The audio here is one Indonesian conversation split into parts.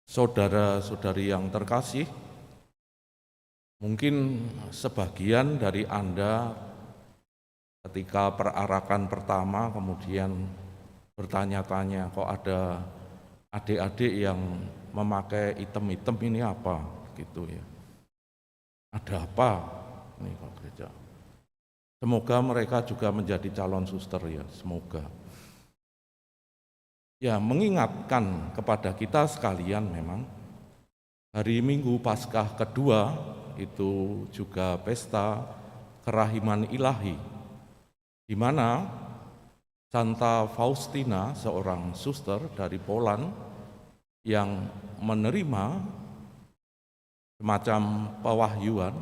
Saudara-saudari yang terkasih, mungkin sebagian dari Anda ketika perarakan pertama kemudian bertanya-tanya, kok ada adik-adik yang memakai item-item ini apa? Gitu ya. Ada apa ini kok gereja? Semoga mereka juga menjadi calon suster ya, semoga. Ya, mengingatkan kepada kita sekalian memang hari Minggu Paskah kedua itu juga pesta kerahiman ilahi, di mana Santa Faustina, seorang suster dari Poland yang menerima semacam pewahyuan,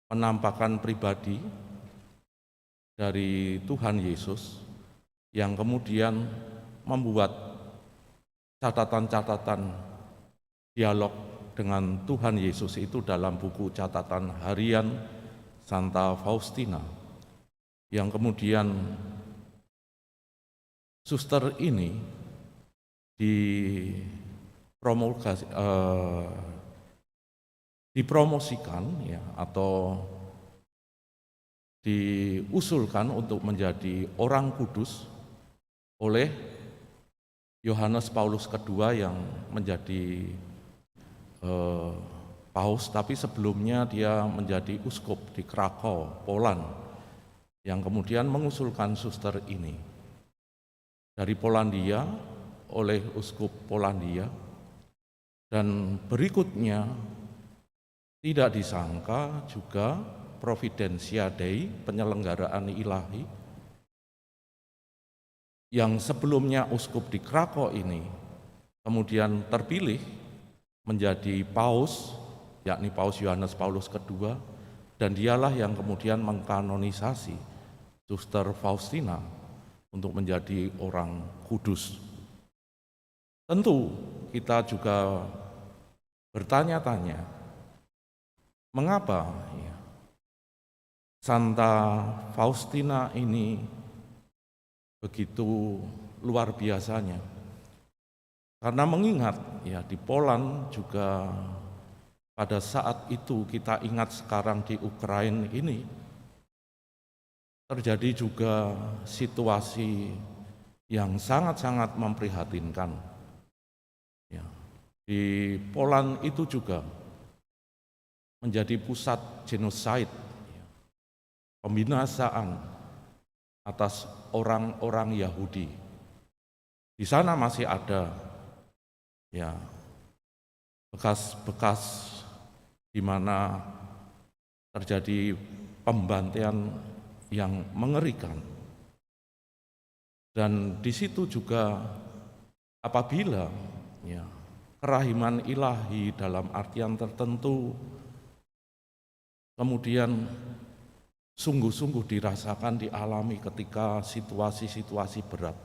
penampakan pribadi dari Tuhan Yesus, yang kemudian membuat catatan-catatan dialog dengan Tuhan Yesus itu dalam buku catatan harian Santa Faustina, yang kemudian suster ini dipromosikan ya, atau diusulkan untuk menjadi orang kudus oleh Yohanes Paulus II yang menjadi paus, tapi sebelumnya dia menjadi uskup di Krakow, Poland, yang kemudian mengusulkan suster ini dari Polandia oleh uskup Polandia, dan berikutnya tidak disangka juga Providentia Dei, penyelenggaraan ilahi, yang sebelumnya uskup di Krakow ini kemudian terpilih menjadi paus, yakni Paus Yohanes Paulus II, dan dialah yang kemudian mengkanonisasi Suster Faustina untuk menjadi orang kudus. Tentu kita juga bertanya-tanya, mengapa ya, Santa Faustina ini begitu luar biasanya? Karena mengingat ya, di Poland juga pada saat itu, kita ingat sekarang di Ukraina ini terjadi juga situasi yang sangat-sangat memprihatinkan. Ya, di Poland itu juga menjadi pusat genosid, pembinasaan atas orang-orang Yahudi. Di sana masih ada ya bekas-bekas di mana terjadi pembantaian yang mengerikan. Dan di situ juga apabila ya, kerahiman ilahi dalam artian tertentu kemudian sungguh-sungguh dirasakan, dialami ketika situasi-situasi berat.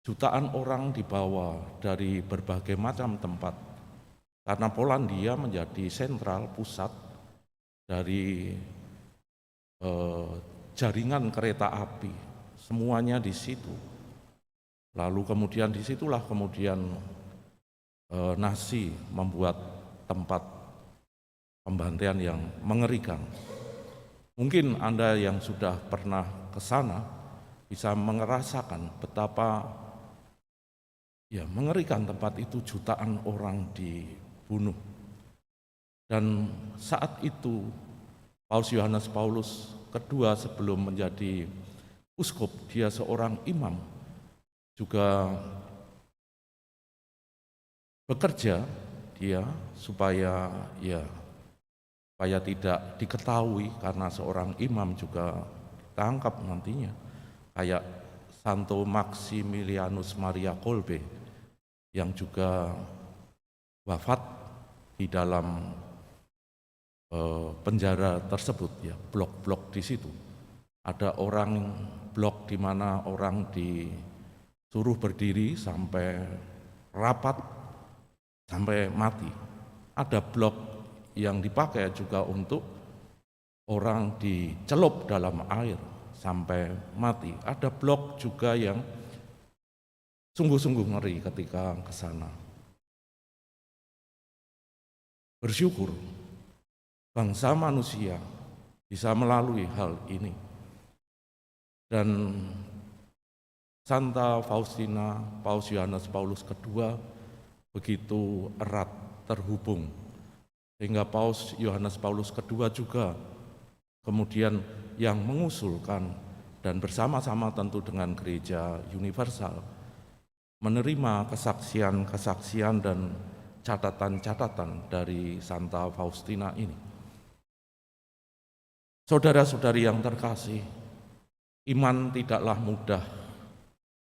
Jutaan orang dibawa dari berbagai macam tempat, karena Polandia menjadi sentral pusat dari jaringan kereta api, semuanya di situ. Lalu kemudian disitulah kemudian Nazi membuat tempat pembantaian yang mengerikan. Mungkin Anda yang sudah pernah ke sana bisa merasakan betapa ya mengerikan tempat itu, jutaan orang dibunuh. Dan saat itu Paus Yohanes Paulus II sebelum menjadi uskup, dia seorang imam, juga bekerja dia supaya tidak diketahui, karena seorang imam juga ditangkap nantinya, kayak Santo Maximilianus Maria Kolbe yang juga wafat di dalam penjara tersebut ya, blok-blok di situ. Ada orang blok di mana orang disuruh berdiri sampai rapat sampai mati. Ada blok yang dipakai juga untuk orang dicelup dalam air sampai mati. Ada blok juga yang sungguh-sungguh ngeri ketika ke sana. bersyukur bangsa manusia bisa melalui hal ini. Dan Santa Faustina, Paus Yohanes Paulus II begitu erat terhubung, sehingga Paus Yohanes Paulus II juga kemudian yang mengusulkan dan bersama-sama tentu dengan Gereja Universal menerima kesaksian-kesaksian dan catatan-catatan dari Santa Faustina ini. Saudara-saudari yang terkasih, iman tidaklah mudah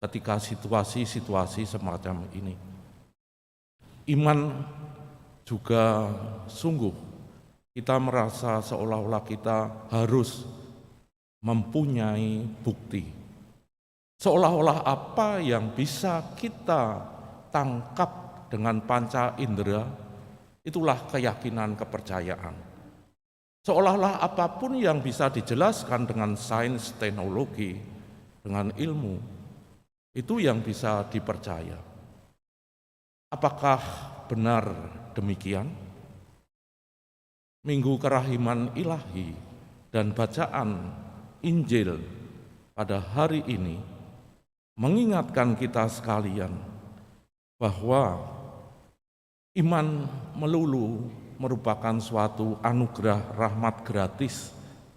ketika situasi-situasi semacam ini. Iman juga sungguh kita merasa seolah-olah kita harus mempunyai bukti. Seolah-olah apa yang bisa kita tangkap dengan panca indera, itulah keyakinan, kepercayaan. Seolah-olah apapun yang bisa dijelaskan dengan sains, teknologi, dengan ilmu, itu yang bisa dipercaya. Apakah benar demikian? Minggu Kerahiman Ilahi dan bacaan Injil pada hari ini mengingatkan kita sekalian bahwa iman melulu merupakan suatu anugerah rahmat gratis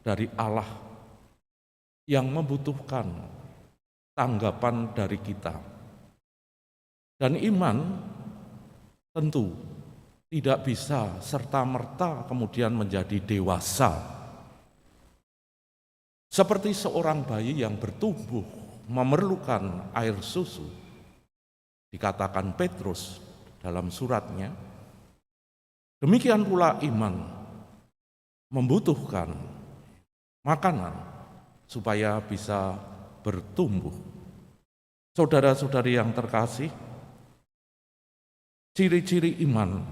dari Allah yang membutuhkan tanggapan dari kita. Dan iman tentu tidak bisa serta-merta kemudian menjadi dewasa. Seperti seorang bayi yang bertumbuh memerlukan air susu, dikatakan Petrus dalam suratnya, demikian pula iman membutuhkan makanan supaya bisa bertumbuh. Saudara-saudari yang terkasih, ciri-ciri iman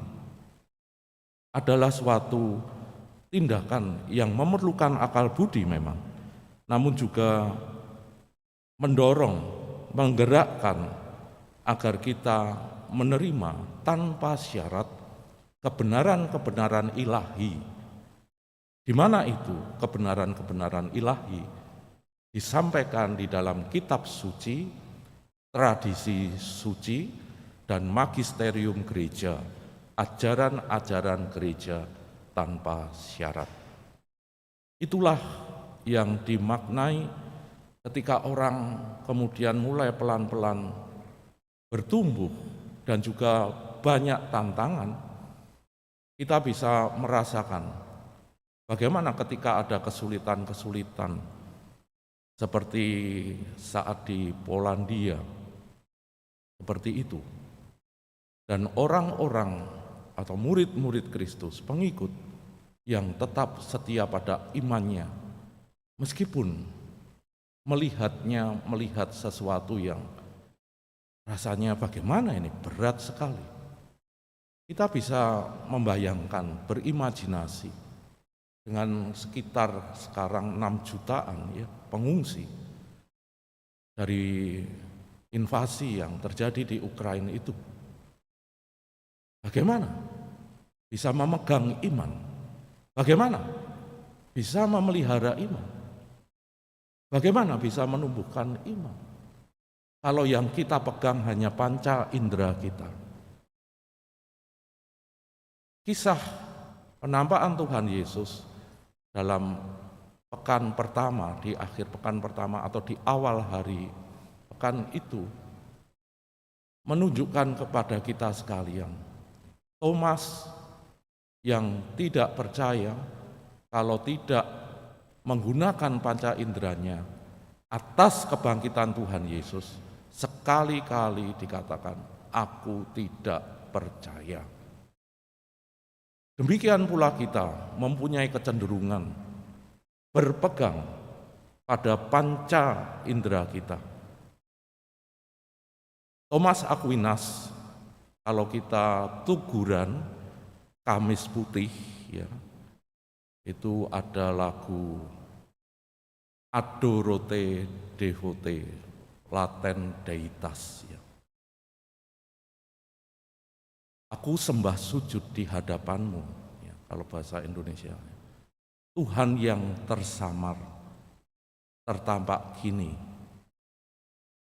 adalah suatu tindakan yang memerlukan akal budi memang, namun juga mendorong, menggerakkan agar kita menerima tanpa syarat kebenaran-kebenaran ilahi. Di mana itu kebenaran-kebenaran ilahi disampaikan di dalam kitab suci, tradisi suci, dan magisterium gereja, ajaran-ajaran gereja tanpa syarat. Itulah yang dimaknai ketika orang kemudian mulai pelan-pelan bertumbuh dan juga banyak tantangan, kita bisa merasakan bagaimana ketika ada kesulitan-kesulitan seperti saat di Polandia, seperti itu. Dan orang-orang atau murid-murid Kristus, pengikut yang tetap setia pada imannya, meskipun melihat sesuatu yang rasanya bagaimana ini, berat sekali. Kita bisa membayangkan, berimajinasi dengan sekitar sekarang 6 jutaan ya, pengungsi dari invasi yang terjadi di Ukraina itu. Bagaimana bisa memegang iman? Bagaimana bisa memelihara iman? Bagaimana bisa menumbuhkan iman? Kalau yang kita pegang hanya panca indera kita. Kisah penampakan Tuhan Yesus dalam pekan pertama, di akhir pekan pertama atau di awal hari pekan itu menunjukkan kepada kita sekalian, Thomas yang tidak percaya kalau tidak menggunakan panca inderanya atas kebangkitan Tuhan Yesus, sekali-kali dikatakan, aku tidak percaya. Demikian pula kita mempunyai kecenderungan berpegang pada panca indera kita. Thomas Aquinas, kalau kita tuguran Kamis Putih, ya, itu ada lagu Adorote Devote Laten Deitas. Ya. Aku sembah sujud di hadapanmu, ya, kalau bahasa Indonesia. Tuhan yang tersamar, tertampak kini,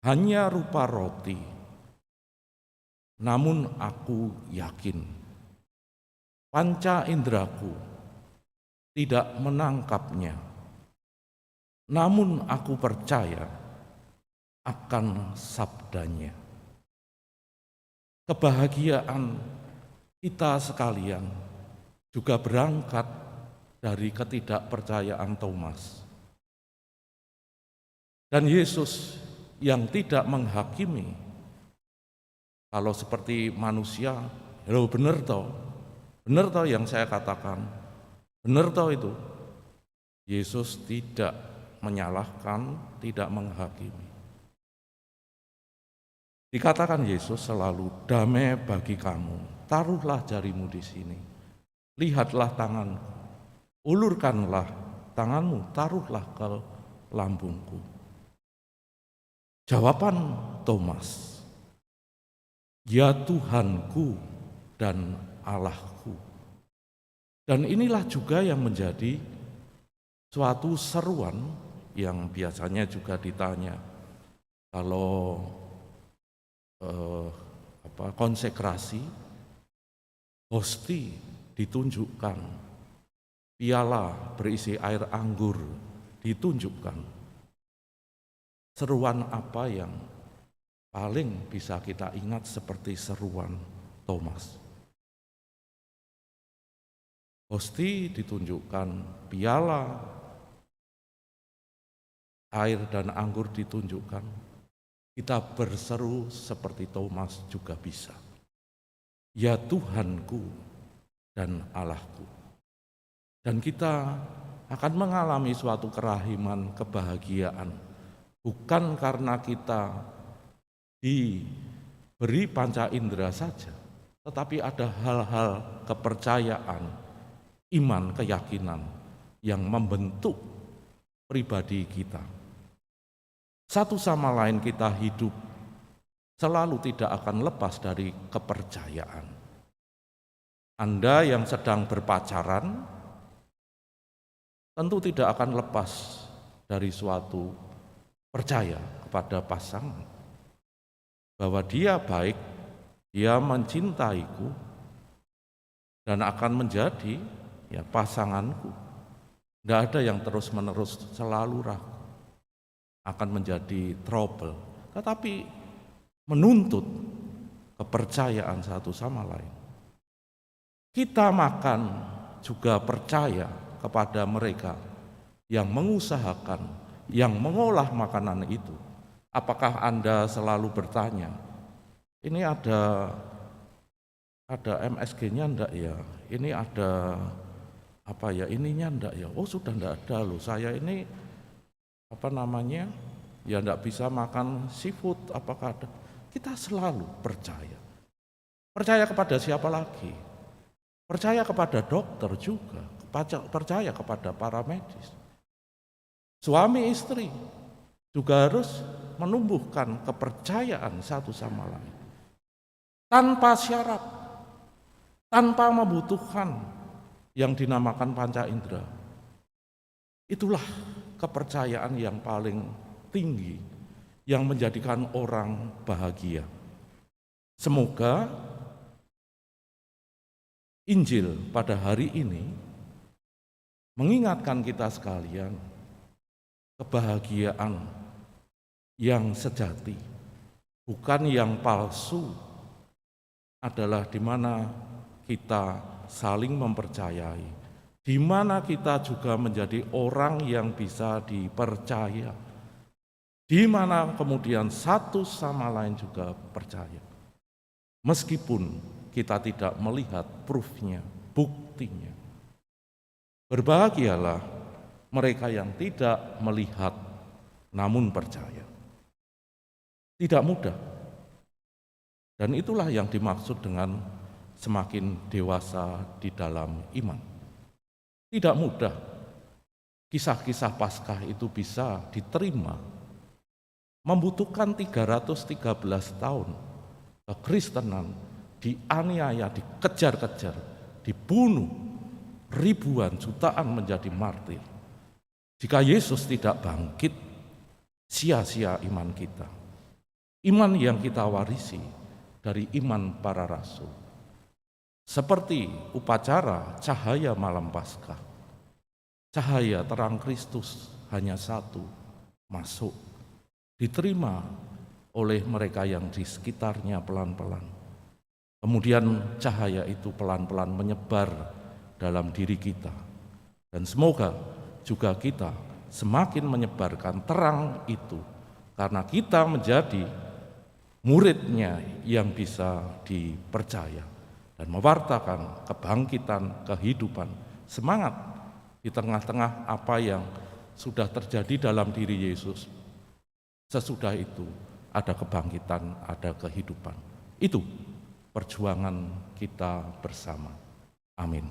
hanya rupa roti, namun aku yakin panca indraku tidak menangkapnya, namun aku percaya akan sabdanya. Kebahagiaan kita sekalian juga berangkat dari ketidakpercayaan Thomas. Dan Yesus yang tidak menghakimi, kalau seperti manusia, lo bener toh yang saya katakan, bener toh itu. Yesus tidak menyalahkan, tidak menghakimi. Dikatakan Yesus selalu, damai bagi kamu, taruhlah jarimu di sini, lihatlah tanganku, ulurkanlah tanganmu, taruhlah ke lambungku. Jawaban Thomas, ya Tuhanku dan Allahku. Dan inilah juga yang menjadi suatu seruan yang biasanya juga ditanya kalau konsekrasi, hosti ditunjukkan, piala berisi air anggur ditunjukkan. Seruan apa yang paling bisa kita ingat seperti seruan Thomas? Hosti ditunjukkan, piala air dan anggur ditunjukkan. Kita berseru seperti Thomas juga bisa. Ya Tuhanku dan Allahku. Dan kita akan mengalami suatu kerahiman, kebahagiaan. Bukan karena kita diberi panca indera saja, tetapi ada hal-hal kepercayaan, iman, keyakinan yang membentuk pribadi kita. Satu sama lain kita hidup selalu tidak akan lepas dari kepercayaan. Anda yang sedang berpacaran tentu tidak akan lepas dari suatu percaya kepada pasangan bahwa dia baik, dia mencintaiku dan akan menjadi pasanganku. Tidak ada yang terus-menerus selalu ragu, akan menjadi trouble, tetapi menuntut kepercayaan satu sama lain. Kita makan juga percaya kepada mereka yang mengusahakan, yang mengolah makanan itu. Apakah Anda selalu bertanya, ini ada MSG-nya enggak ya? Ini ada ininya enggak ya? Oh sudah enggak ada loh, saya ini enggak bisa makan seafood, apakah ada? Kita selalu percaya. Percaya kepada siapa lagi? Percaya kepada dokter juga, percaya kepada para medis. Suami istri juga harus menumbuhkan kepercayaan satu sama lain. Tanpa syarat, tanpa membutuhkan yang dinamakan panca indera. Itulah kepercayaan yang paling tinggi yang menjadikan orang bahagia. Semoga Injil pada hari ini mengingatkan kita sekalian kebahagiaan yang sejati, bukan yang palsu, adalah di mana kita saling mempercayai, di mana kita juga menjadi orang yang bisa dipercaya, di mana kemudian satu sama lain juga percaya. Meskipun kita tidak melihat proof-nya, buktinya. Berbahagialah mereka yang tidak melihat namun percaya. Tidak mudah. Dan itulah yang dimaksud dengan semakin dewasa di dalam iman. Tidak mudah kisah-kisah Paskah itu bisa diterima. Membutuhkan 313 tahun kekristenan dianiaya, dikejar-kejar, dibunuh, ribuan, jutaan menjadi martir. Jika Yesus tidak bangkit, sia-sia iman kita. Iman yang kita warisi dari iman para rasul. Seperti upacara cahaya malam Paskah. Cahaya terang Kristus hanya satu, masuk, diterima oleh mereka yang di sekitarnya pelan-pelan. Kemudian cahaya itu pelan-pelan menyebar dalam diri kita. Dan semoga juga kita semakin menyebarkan terang itu, karena kita menjadi muridnya yang bisa dipercaya dan mewartakan kebangkitan kehidupan, semangat di tengah-tengah apa yang sudah terjadi dalam diri Yesus. Sesudah itu ada kebangkitan, ada kehidupan. Itu perjuangan kita bersama. Amin.